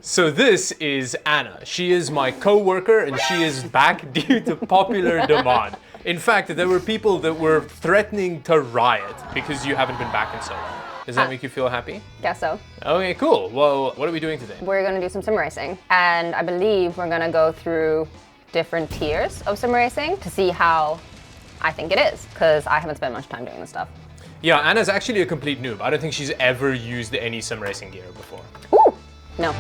So this is Anna. She is my co-worker and she is back due to popular demand. In fact, there were people that were threatening to riot because you haven't been back in so long. Does that make you feel happy? Guess so. Okay, cool. Well, what are we doing today? We're gonna do some sim racing, and I believe we're gonna go through different tiers of sim racing to see how I think it is, because I haven't spent much time doing this stuff. Yeah, Anna's actually a complete noob. I don't think she's ever used any sim racing gear before. Ooh, no.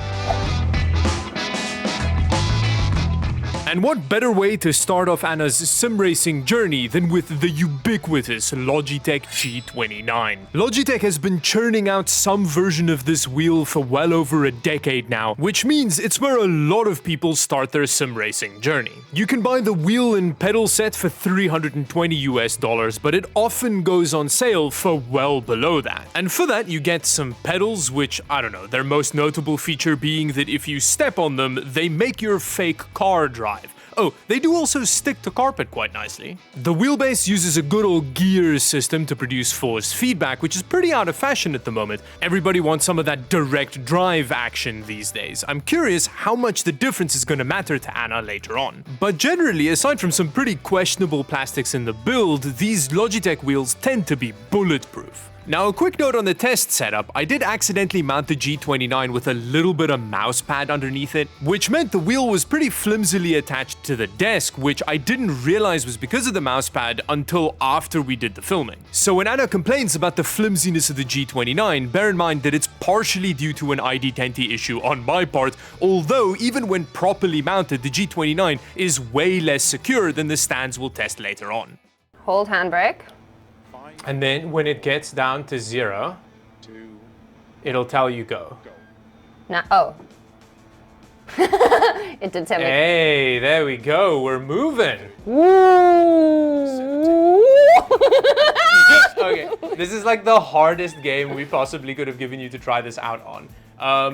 And what better way to start off Anna's sim racing journey than with the ubiquitous Logitech G29. Logitech has been churning out some version of this wheel for well over a decade now, which means it's where a lot of people start their sim racing journey. You can buy the wheel and pedal set for $320 US, but it often goes on sale for well below that. And for that you get some pedals, which, I don't know, their most notable feature being that if you step on them, they make your fake car drive. Oh, they do also stick to carpet quite nicely. The wheelbase uses a good old gear system to produce force feedback, which is pretty out of fashion at the moment. Everybody wants some of that direct drive action these days. I'm curious how much the difference is going to matter to Anna later on. But generally, aside from some pretty questionable plastics in the build, these Logitech wheels tend to be bulletproof. Now, a quick note on the test setup. I did accidentally mount the G29 with a little bit of mouse pad underneath it, which meant the wheel was pretty flimsily attached to the desk, which I didn't realize was because of the mouse pad until after we did the filming. So when Anna complains about the flimsiness of the G29, bear in mind that it's partially due to an ID10T issue on my part, although even when properly mounted, the G29 is way less secure than the stands we'll test later on. Hold handbrake. And then when it gets down to 0, it'll tell you go. Now, oh. It did tell me. Hey, there we go. We're moving. Okay, this is like the hardest game we possibly could have given you to try this out on.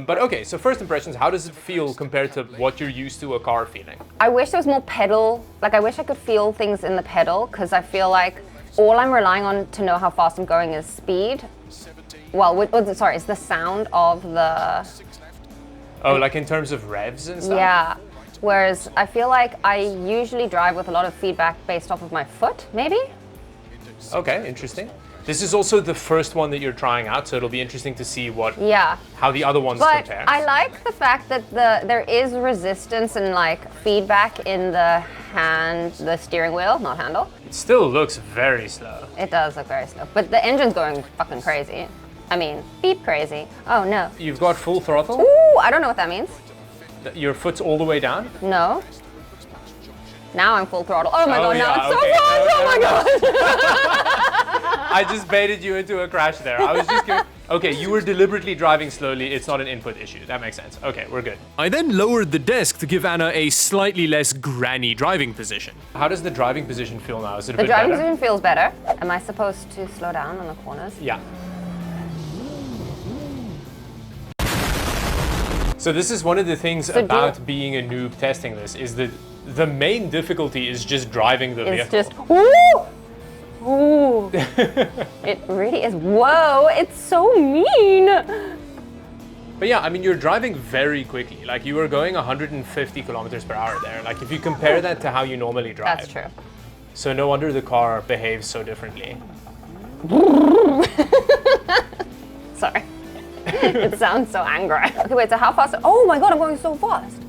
But okay, so first impressions, how does it feel compared to what you're used to a car feeling? I wish there was more pedal. Like, I wish I could feel things in the pedal, because I feel like all I'm relying on to know how fast I'm going is speed. Well, sorry, it's the sound of the... Oh, like in terms of revs and stuff? Yeah, whereas I feel like I usually drive with a lot of feedback based off of my foot, maybe? Okay, interesting. This is also the first one that you're trying out, so it'll be interesting to see how the other ones compare. But I like the fact that there is resistance and like feedback in the steering wheel, not handle. It still looks very slow. It does look very slow, but the engine's going fucking crazy. I mean, beep crazy. Oh no. You've got full throttle? Ooh, I don't know what that means. Your foot's all the way down? No. Now I'm full throttle. Oh my god, yeah, now it's okay. so fast! Oh my god! I just baited you into a crash there. I was just kidding. Okay, you were deliberately driving slowly. It's not an input issue. That makes sense. Okay, we're good. I then lowered the desk to give Anna a slightly less granny driving position. How does the driving position feel now? Is it a The bit driving better? position feels better. Am I supposed to slow down on the corners? Yeah. So this is one of the things about being a noob testing this, is that the main difficulty is just driving the vehicle. It's just, ooh! Ooh. It really is. Whoa, it's so mean. But yeah, I mean, you're driving very quickly. Like, you were going 150 kilometers per hour there. Like, if you compare that to how you normally drive. That's true. So no wonder the car behaves so differently. Sorry. It sounds so angry. Okay, wait, so how fast? Oh my god, I'm going so fast.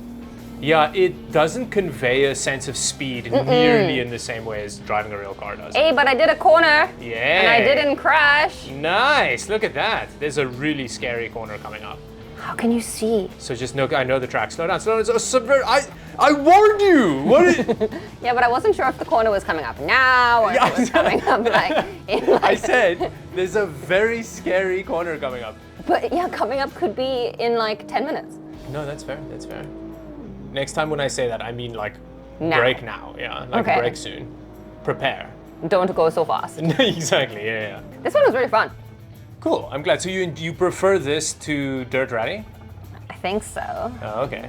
Yeah, it doesn't convey a sense of speed nearly in the same way as driving a real car does. Hey, but I did a corner. Yeah. And I didn't crash. Nice, look at that. There's a really scary corner coming up. How can you see? So just no, I know the track. Slow down, slow down. I warned you. What? Yeah, but I wasn't sure if the corner was coming up now or if it was coming up like I said, there's a very scary corner coming up. But yeah, coming up could be in like 10 minutes. No, that's fair, that's fair. Next time when I say that, I mean like Now. brake now, yeah. Like Okay. brake soon. Prepare. Don't go so fast. Exactly, yeah. This one was really fun. Cool, I'm glad. So you prefer this to Dirt Rally? I think so. Oh, okay.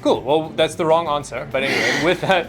Cool, well, that's the wrong answer. But anyway, with that,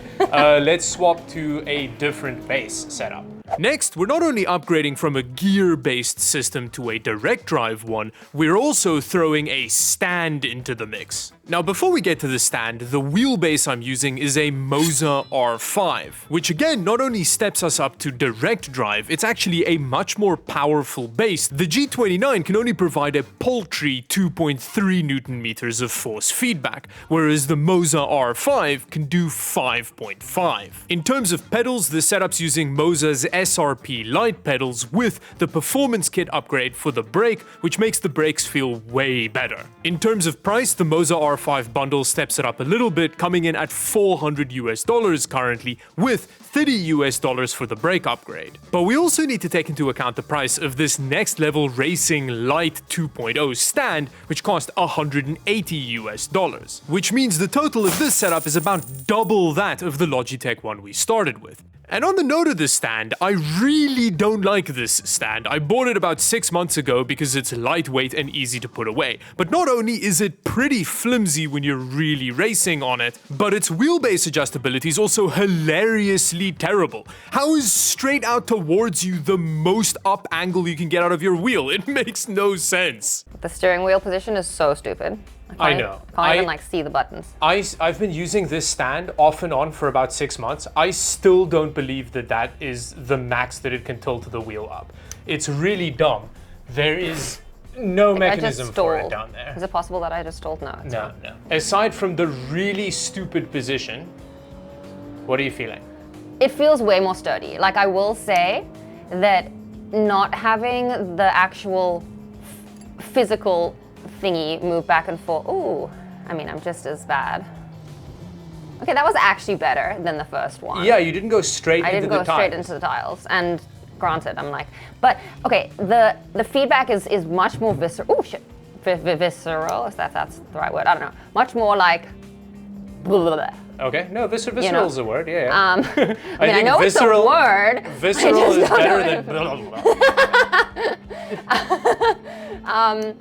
let's swap to a different base setup. Next, we're not only upgrading from a gear-based system to a direct drive one, we're also throwing a stand into the mix. Now, before we get to the stand, the wheelbase I'm using is a Moza R5, which again not only steps us up to direct drive, it's actually a much more powerful base. The G29 can only provide a paltry 2.3 Newton meters of force feedback, whereas the Moza R5 can do 5.5. In terms of pedals, the setup's using Moza's SRP light pedals with the performance kit upgrade for the brake, which makes the brakes feel way better. In terms of price, the Moza R5 bundle steps it up a little bit, coming in at $400 currently, with $30 for the brake upgrade. But we also need to take into account the price of this next level racing light 2.0 stand, which cost $180, which means the total of this setup is about double that of the Logitech one we started with. And on the note of this stand, I really don't like this stand. I bought it about 6 months ago because it's lightweight and easy to put away. But not only is it pretty flimsy when you're really racing on it, but its wheelbase adjustability is also hilariously terrible. How is straight out towards you the most up angle you can get out of your wheel? It makes no sense. The steering wheel position is so stupid. I know. Can't even like see the buttons. I've been using this stand off and on for about 6 months. I still don't believe that that is the max that it can tilt the wheel up. It's really dumb. There is no mechanism for it down there. Is it possible that I just stalled? No. It's No. Aside from the really stupid position, what are you feeling? It feels way more sturdy. Like, I will say that not having the actual physical thingy move back and forth. Ooh, I mean, I'm just as bad. Okay, that was actually better than the first one. Yeah, you didn't go straight into the tiles. I didn't go straight into the tiles. And granted, I'm like, but okay, the feedback is much more visceral. Oh shit, visceral. If that's the right word, I don't know. Much more like. Blah, blah, blah. Okay, no, visceral is a word. Yeah. I mean, I know visceral, it's a word. Visceral is better than. Blah, blah.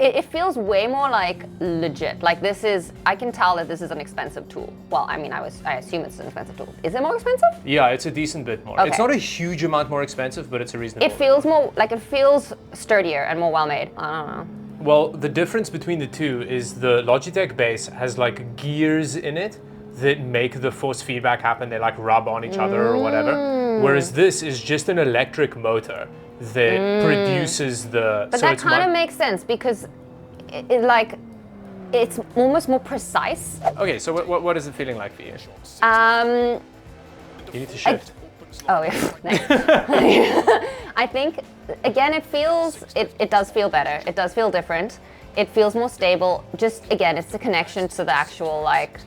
It feels way more like legit. Like, this is, I can tell that this is an expensive tool. Well, I mean, I assume it's an expensive tool. Is it more expensive? Yeah, it's a decent bit more. Okay. It's not a huge amount more expensive, but it's a reasonable. It feels more, like, it feels sturdier and more well-made. I don't know. Well, the difference between the two is the Logitech base has like gears in it that make the force feedback happen. They like rub on each other or whatever. Whereas this is just an electric motor that produces the. But that kind of makes sense because it's almost more precise. Okay, so what is it feeling like for you? You need to shift. Oh yeah, nice. I think again it does feel better. It does feel different. It feels more stable. Just again, it's the connection to the actual like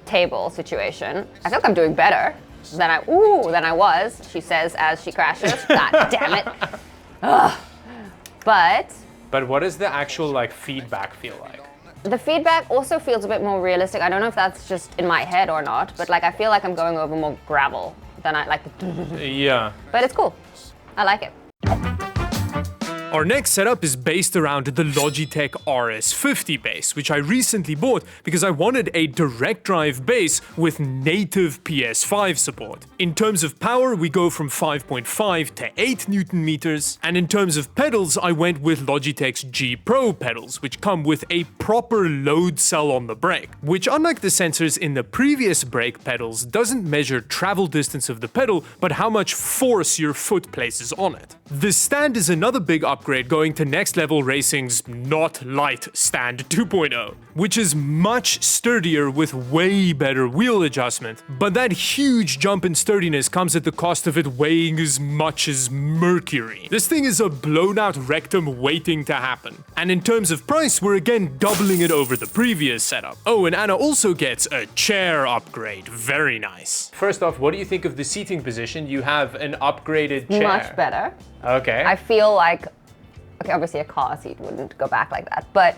table situation. I feel like I'm doing better than I was, she says as she crashes. God damn it. Ugh. But what does the actual like feedback feel like? The feedback also feels a bit more realistic. I don't know if that's just in my head or not, but like I feel like I'm going over more gravel than I like. Yeah. But it's cool. I like it. Our next setup is based around the Logitech RS50 base, which I recently bought because I wanted a direct drive base with native PS5 support. In terms of power, we go from 5.5 to 8 Newton meters, and in terms of pedals, I went with Logitech's G Pro pedals, which come with a proper load cell on the brake, which unlike the sensors in the previous brake pedals, doesn't measure travel distance of the pedal, but how much force your foot places on it. The stand is another big upgrade going to Next Level Racing's Not Light Stand 2.0, which is much sturdier with way better wheel adjustment, but that huge jump in sturdiness comes at the cost of it weighing as much as mercury. This thing is a blown out rectum waiting to happen. And in terms of price, we're again doubling it over the previous setup. Oh, and Anna also gets a chair upgrade. Very nice. First off, what do you think of the seating position? You have an upgraded chair. Much better. Okay. I feel like, okay, obviously a car seat wouldn't go back like that, but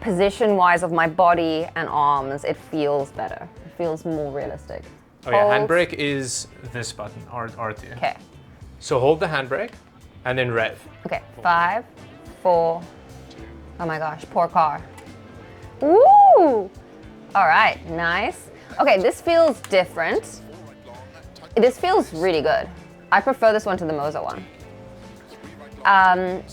position-wise of my body and arms, it feels better. It feels more realistic. Oh yeah, handbrake is this button, R2. Okay. So hold the handbrake and then rev. Okay, 5, 4, oh my gosh, poor car. Woo! All right, nice. Okay, this feels different. This feels really good. I prefer this one to the Moza one.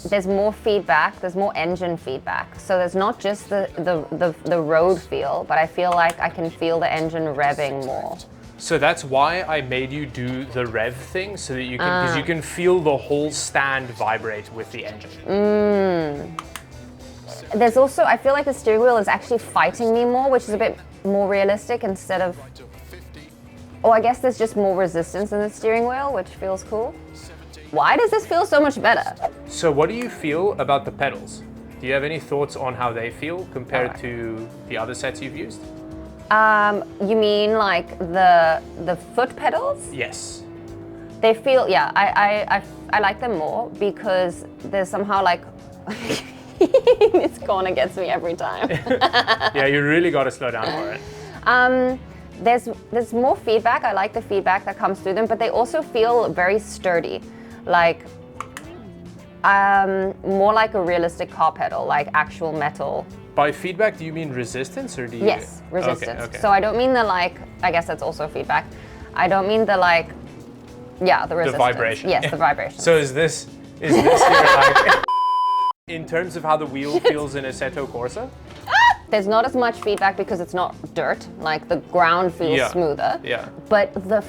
There's more feedback, there's more engine feedback. So there's not just the road feel, but I feel like I can feel the engine revving more. So that's why I made you do the rev thing, so that you can, because you can feel the whole stand vibrate with the engine. There's also, I feel like the steering wheel is actually fighting me more, which is a bit more realistic instead of, oh, I guess there's just more resistance in the steering wheel, which feels cool. Why does this feel so much better? So what do you feel about the pedals? Do you have any thoughts on how they feel compared to the other sets you've used? You mean like the foot pedals? Yes. They feel, yeah, I like them more because there's somehow like, this corner gets me every time. Yeah, you really got to slow down for it. There's more feedback. I like the feedback that comes through them, but they also feel very sturdy, like more like a realistic car pedal, like actual metal. By feedback, do you mean resistance, or do you? Yes, resistance. Okay. So I don't mean the like, I guess that's also feedback. I don't mean the like, yeah, the resistance. The vibration. Yes, the vibration. So is this your like, in terms of how the wheel feels in Assetto Corsa? There's not as much feedback because it's not dirt, like the ground feels smoother. Yeah. But the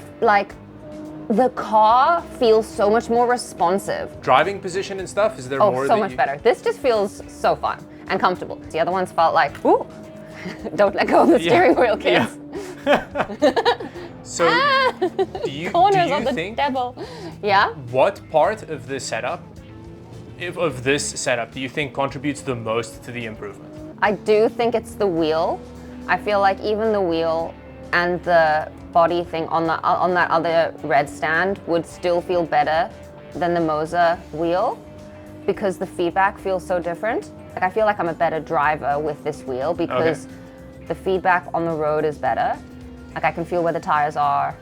car feels so much more responsive. Driving position and stuff, is there more? Oh, so much better. This just feels so fun and comfortable. The other ones felt like, ooh, don't let go of the steering wheel, kids. Yeah. So do you think, devil. Yeah? what part of the setup, of this setup, do you think contributes the most to the improvement? I do think it's the wheel. I feel like even the wheel and the body thing on that other red stand would still feel better than the Moza wheel because the feedback feels so different. Like I feel like I'm a better driver with this wheel because the feedback on the road is better. Like I can feel where the tires are.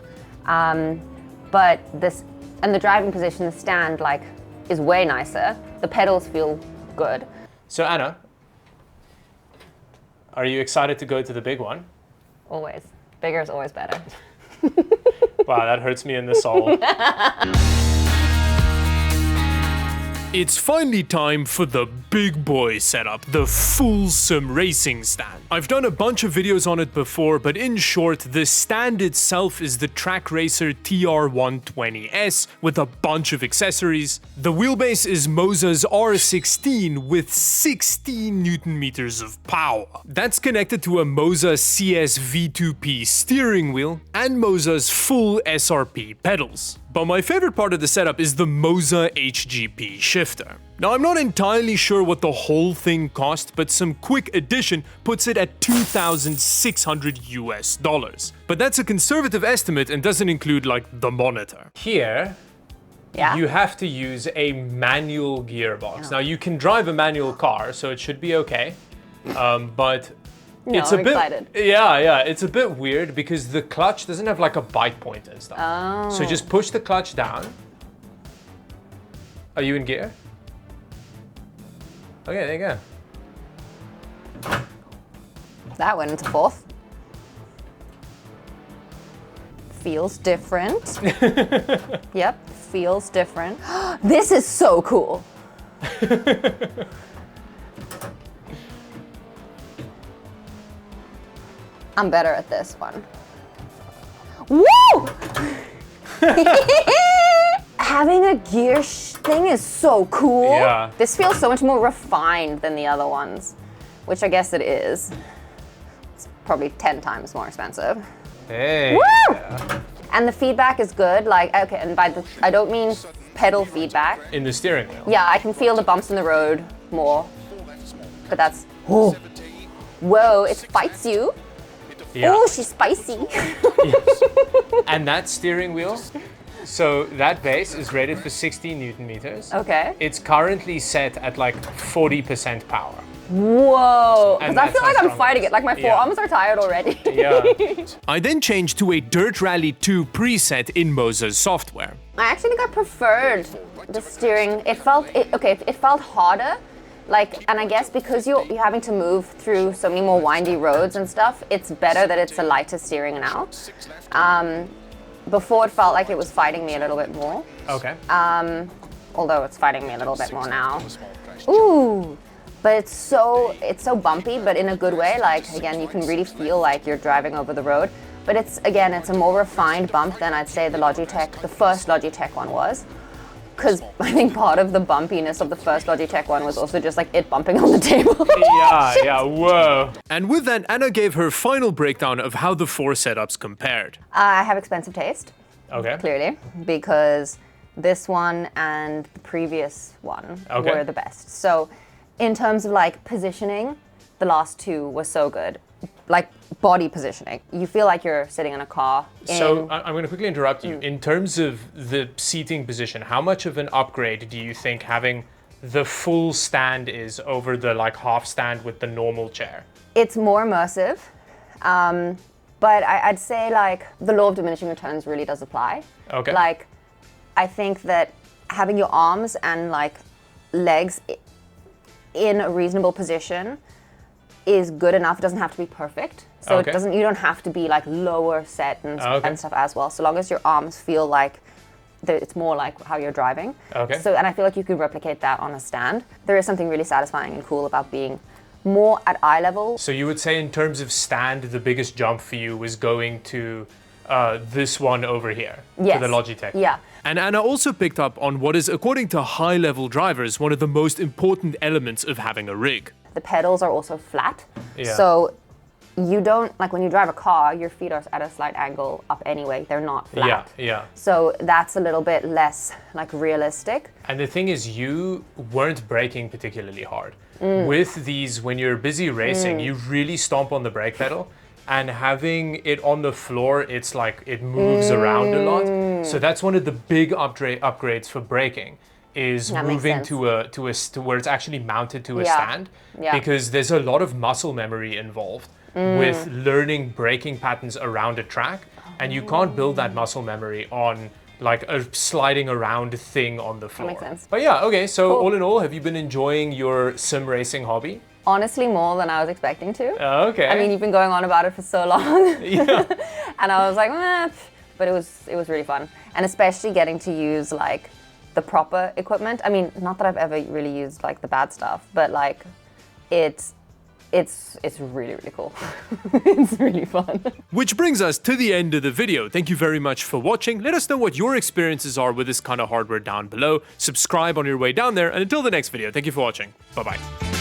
But the driving position, the stand like is way nicer. The pedals feel good. So Anna, are you excited to go to the big one? Always. Bigger is always better. Wow, that hurts me in the soul. It's finally time for the big boy setup, the full sim racing stand. I've done a bunch of videos on it before, but in short, the stand itself is the Track Racer TR120S with a bunch of accessories. The wheelbase is Moza's R16 with 16 Newton meters of power. That's connected to a Moza CS V2P steering wheel and Moza's full SRP pedals. But my favorite part of the setup is the Moza HGP shifter. Now I'm not entirely sure what the whole thing cost, but some quick addition puts it at $2,600 US. But that's a conservative estimate and doesn't include like the monitor. Here, you have to use a manual gearbox. Now you can drive a manual car, so it should be okay, but it's a bit excited. Yeah, it's a bit weird because the clutch doesn't have like a bite point and stuff. Oh. So just push the clutch down. Are you in gear? Okay, there you go. That went into fourth. Feels different. Yep, feels different. This is so cool. I'm better at this one. Woo! Having a gear thing is so cool. Yeah. This feels so much more refined than the other ones, which I guess it is. It's probably 10 times more expensive. Hey. Woo! And the feedback is good. Like, okay, and I don't mean pedal feedback. In the steering wheel. Yeah, I can feel the bumps in the road more. But that's, oh. Whoa, it fights you. Yeah. Oh, she's spicy. And that steering wheel, so that base is rated for 16 Newton meters. Okay. It's currently set at like 40% power. Whoa. Because And I that's feel like how I'm strong fighting it it. is. Like my forearms are tired already. Yeah. I then changed to a Dirt Rally 2 preset in Moza's software. I actually think I preferred the steering. It felt harder. Like, and I guess because you're having to move through so many more windy roads and stuff, it's better that it's a lighter steering now. before it felt like it was fighting me a little bit more. Okay. Although it's fighting me a little bit more now. Ooh, but it's so bumpy, but in a good way. Like, again, you can really feel like you're driving over the road. But it's a more refined bump than I'd say the first Logitech one was. Because I think part of the bumpiness of the first Logitech one was also just like it bumping on the table. Yeah, whoa. And with that, Anna gave her final breakdown of how the four setups compared. I have expensive taste. Okay. Clearly, because this one and the previous one were the best. So in terms of like positioning, the last two were so good. Like body positioning, you feel like you're sitting in a car. So I'm going to quickly interrupt you. In terms of the seating position, how much of an upgrade do you think having the full stand is over the like half stand with the normal chair? It's more immersive, but I'd say like the law of diminishing returns really does apply. Okay. Like, I think that having your arms and like legs in a reasonable position is good enough. It doesn't have to be perfect. So you don't have to be like lower set and stuff as well. So long as your arms feel like it's more like how you're driving. Okay. So, and I feel like you could replicate that on a stand. There is something really satisfying and cool about being more at eye level. So you would say in terms of stand, the biggest jump for you was going to this one over here, yes. to the Logitech. Yeah. And Anna also picked up on what is, according to high-level drivers, one of the most important elements of having a rig. The pedals are also flat. Yeah. So you don't, like when you drive a car, your feet are at a slight angle up anyway. They're not flat. Yeah. So that's a little bit less like realistic. And the thing is, you weren't braking particularly hard. With these, when you're busy racing, you really stomp on the brake pedal. And having it on the floor, it's like it moves around a lot. So that's one of the big upgrades for braking, is that moving to where it's actually mounted to a stand, because there's a lot of muscle memory involved with learning braking patterns around a track, and you can't build that muscle memory on like a sliding around thing on the floor. That makes sense. But yeah, okay. So Cool. all in all, have you been enjoying your sim racing hobby? Honestly, more than I was expecting to. Okay. I mean, you've been going on about it for so long. Yeah. And I was like, but it was really fun. And especially getting to use like the proper equipment. I mean, not that I've ever really used like the bad stuff, but like it's really, really cool. It's really fun. Which brings us to the end of the video. Thank you very much for watching. Let us know what your experiences are with this kind of hardware down below. Subscribe on your way down there, and until the next video, thank you for watching. Bye-bye.